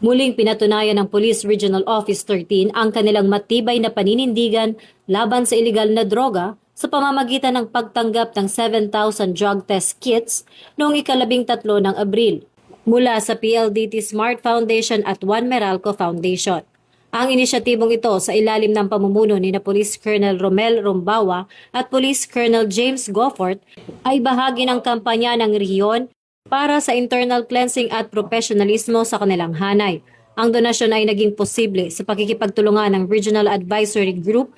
Muling pinatunayan ng Police Regional Office 13 ang kanilang matibay na paninindigan laban sa ilegal na droga sa pamamagitan ng pagtanggap ng 7,000 drug test kits noong ika-13 ng Abril mula sa PLDT Smart Foundation at Juan Meralco Foundation. Ang inisyatibong ito sa ilalim ng pamumuno ni Police Colonel Romel Rombawa at Police Colonel James Goffort ay bahagi ng kampanya ng rehiyon para sa internal cleansing at professionalismo sa kanilang hanay. Ang donasyon ay naging posible sa pakikipagtulungan ng Regional Advisory Group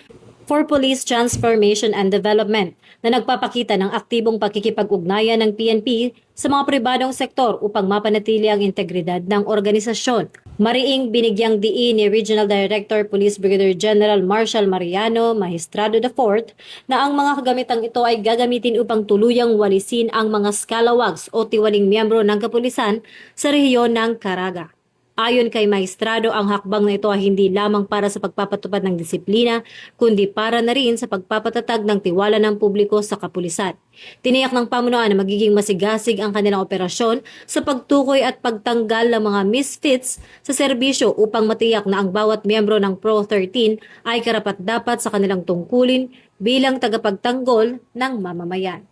for Police Transformation and Development na nagpapakita ng aktibong pakikipag-ugnayan ng PNP sa mga pribadong sektor upang mapanatili ang integridad ng organisasyon. Mariing binigyang diin ni Regional Director Police Brigadier General Marshal Mariano Magistrado IV na ang mga kagamitang ito ay gagamitin upang tuluyang walisin ang mga scalawags o tiwaling miyembro ng kapulisan sa rehiyon ng Caraga. Ayon kay Maestrado, ang hakbang na ito ay hindi lamang para sa pagpapatupad ng disiplina, kundi para na rin sa pagpapatatag ng tiwala ng publiko sa kapulisan. Tiniyak ng pamunuan na magiging masigasig ang kanilang operasyon sa pagtukoy at pagtanggal ng mga misfits sa serbisyo upang matiyak na ang bawat miyembro ng Pro 13 ay karapat-dapat sa kanilang tungkulin bilang tagapagtanggol ng mamamayan.